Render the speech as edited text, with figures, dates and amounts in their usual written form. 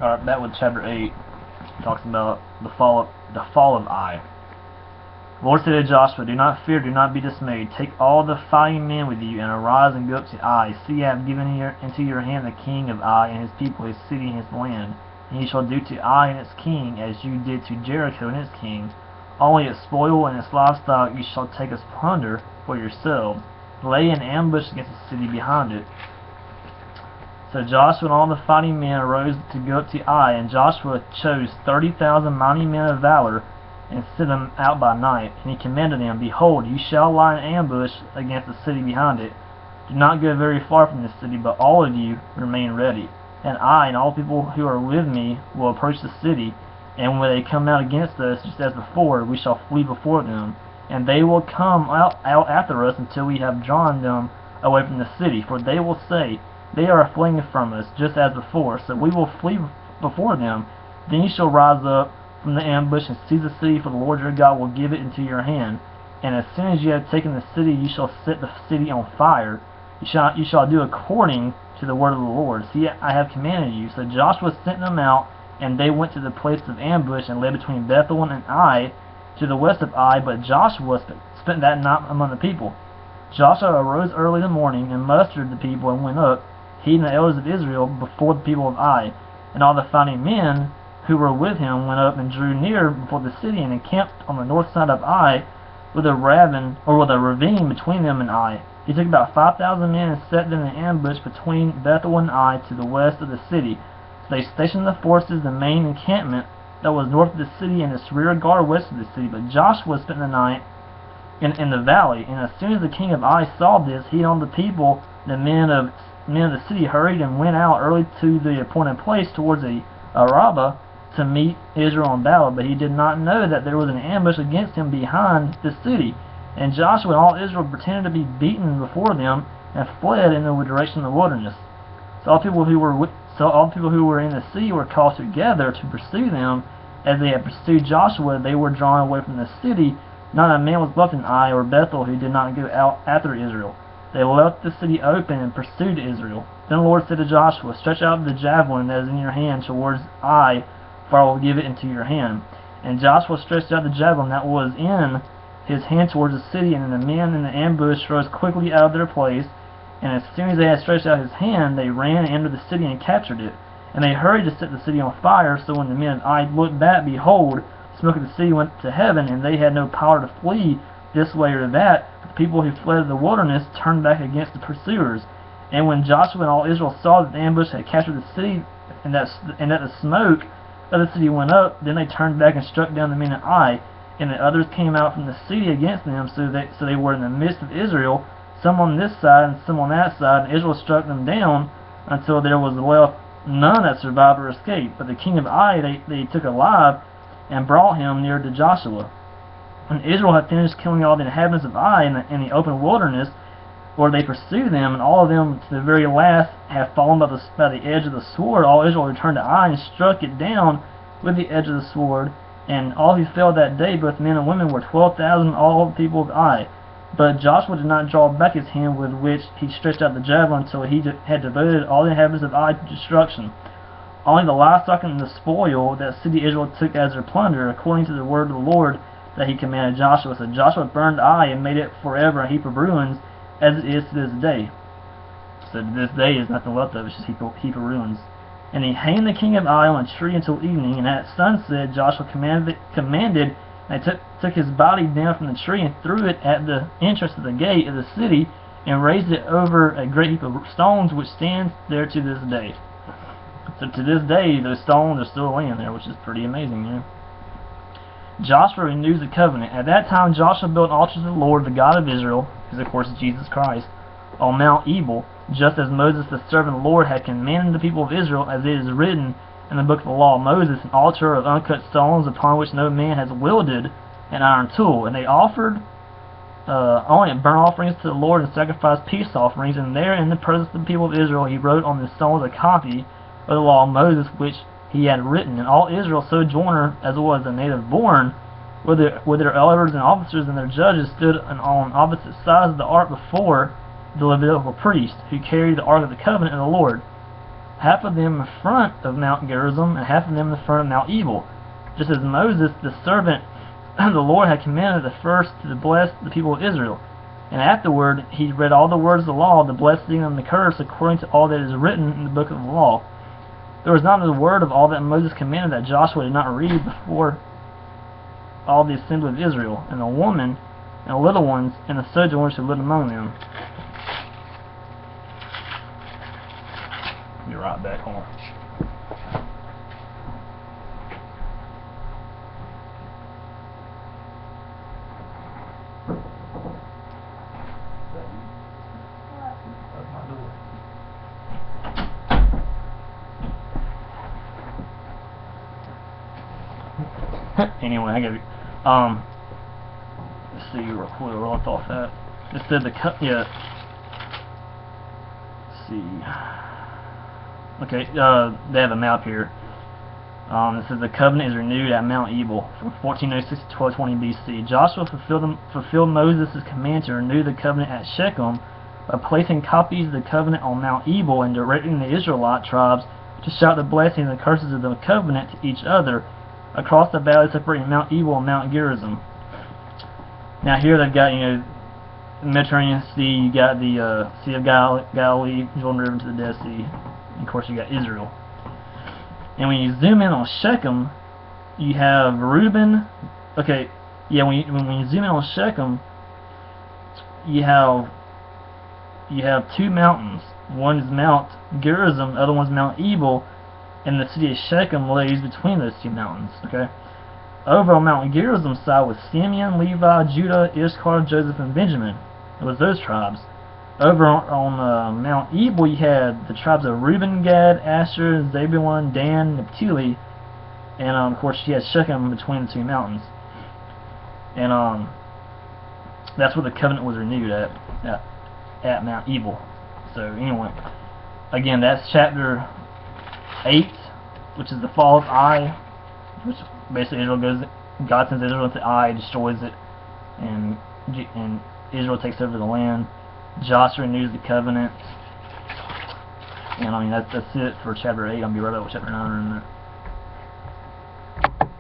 That with chapter 8 talks about the fall of Ai. The Lord said to Joshua, "Do not fear, do not be dismayed. Take all the fighting men with you, and arise and go up to Ai. See, I have given into your hand the king of Ai and his people, his city and his land. And you shall do to Ai and its king as you did to Jericho and its king. Only its spoil and its livestock you shall take as plunder for yourselves. Lay an ambush against the city behind it." So Joshua and all the fighting men arose to go up to Ai, and Joshua chose 30,000 mighty men of valor, and sent them out by night. And he commanded them, "Behold, you shall lie in ambush against the city behind it. Do not go very far from this city, but all of you remain ready. And I and all the people who are with me will approach the city, and when they come out against us, just as before, we shall flee before them. And they will come out after us until we have drawn them away from the city. For they will say, They are fleeing from us, just as before, so we will flee before them. Then you shall rise up from the ambush and seize the city, for the Lord your God will give it into your hand. And as soon as you have taken the city, you shall set the city on fire. You shall do according to the word of the Lord. See, I have commanded you." So Joshua sent them out, and they went to the place of ambush, and lay between Bethel and Ai, to the west of Ai. But Joshua spent that night among the people. Joshua arose early in the morning, and mustered the people, and went up, he and the elders of Israel, before the people of Ai. And all the fighting men who were with him went up and drew near before the city, and encamped on the north side of Ai, with a ravine between them and Ai. He took about 5,000 men and set them in ambush between Bethel and Ai, to the west of the city. So they stationed the forces, the main encampment that was north of the city, and its rear guard west of the city. But Joshua spent the night in the valley. And as soon as the king of Ai saw this, he and all the people, the men of the city, hurried and went out early to the appointed place towards the Arabah, to meet Israel in battle. But he did not know that there was an ambush against him behind the city. And Joshua and all Israel pretended to be beaten before them, and fled in the direction of the wilderness. So all the people who were in the city were called together to pursue them. As they had pursued Joshua, they were drawn away from the city. Not a man was left in Ai or Bethel who did not go out after Israel. They left the city open and pursued Israel. Then the Lord said to Joshua, "Stretch out the javelin that is in your hand towards Ai, for I will give it into your hand." And Joshua stretched out the javelin that was in his hand towards the city, and the men in the ambush rose quickly out of their place. And as soon as they had stretched out his hand, they ran and entered the city and captured it. And they hurried to set the city on fire. So when the men of Ai looked back, behold, the smoke of the city went to heaven, and they had no power to flee this way or that. The people who fled to the wilderness turned back against the pursuers. And when Joshua and all Israel saw that the ambush had captured the city, and that the smoke of the city went up, then they turned back and struck down the men of Ai. And the others came out from the city against them, so they were in the midst of Israel, some on this side and some on that side. And Israel struck them down until there was left none that survived or escaped. But the king of Ai they took alive, and brought him near to Joshua. When Israel had finished killing all the inhabitants of Ai in the open wilderness, where they pursued them, and all of them to the very last have fallen by the edge of the sword, all Israel returned to Ai and struck it down with the edge of the sword. And all who fell that day, both men and women, were 12,000, all the people of Ai. But Joshua did not draw back his hand with which he stretched out the javelin, until he had devoted all the inhabitants of Ai to destruction. Only the livestock and the spoil that city Israel took as their plunder, according to the word of the Lord that he commanded Joshua. So Joshua burned Ai and made it forever a heap of ruins, as it is to this day. So to this day is nothing left of it, it's just a heap of ruins. And he hanged the king of Ai on a tree until evening, and at sunset Joshua commanded, and took his body down from the tree and threw it at the entrance of the gate of the city, and raised it over a great heap of stones, which stands there to this day. So to this day, those stones are still laying there, which is pretty amazing, you know. Joshua renews the covenant. At that time Joshua built an altar to the Lord, the God of Israel, who is of course Jesus Christ, on Mount Ebal, just as Moses the servant of the Lord had commanded the people of Israel, as it is written in the book of the law of Moses, an altar of uncut stones upon which no man has wielded an iron tool. And they offered only burnt offerings to the Lord, and sacrificed peace offerings. And there, in the presence of the people of Israel, he wrote on the stones a copy of the law of Moses, which he had written. And all Israel, sojourner as well as the native born, with their elders and officers and their judges, stood on opposite sides of the ark before the Levitical priest, who carried the ark of the covenant of the Lord. half of them in front of Mount Gerizim, and half of them in front of Mount Ebal, just as Moses, the servant of the Lord, had commanded the first to bless the people of Israel. And afterward he read all the words of the law, the blessing and the curse, according to all that is written in the book of the law. There was not a word of all that Moses commanded that Joshua did not read before all the assembly of Israel, and the woman, and the little ones, and the sojourners who lived among them. Be right back home. Anyway, I gotta let's see real quick where I left off at. It said let's see. Okay, they have a map here. It says the covenant is renewed at Mount Ebal from 1406 to 1220 BC. Joshua fulfilled Moses' command to renew the covenant at Shechem by placing copies of the covenant on Mount Ebal and directing the Israelite tribes to shout the blessings and curses of the covenant to each other across the valley separating Mount Ebal and Mount Gerizim. Now here they've got, the Mediterranean Sea, you got the Sea of Galilee, Jordan River to the Dead Sea, and of course you got Israel. And when you zoom in on Shechem, you have Reuben. Okay, yeah, when you zoom in on Shechem, you have two mountains. One is Mount Gerizim, the other one's Mount Ebal, and the city of Shechem lays between those two mountains. Okay, over on Mount Gerizim side was Simeon, Levi, Judah, Issachar, Joseph, and Benjamin. It was those tribes. Over on Mount Ebal, you had the tribes of Reuben, Gad, Asher, Zebulun, Dan, Naphtali, and of course you had Shechem between the two mountains. And that's where the covenant was renewed at Mount Ebal. So anyway, again, that's chapter 8, which is the fall of Ai, which basically God sends Israel into Ai, destroys it, and Israel takes over the land. Joshua renews the covenant, and I mean that's it for chapter 8. I'll be right back with chapter 9 in a minute.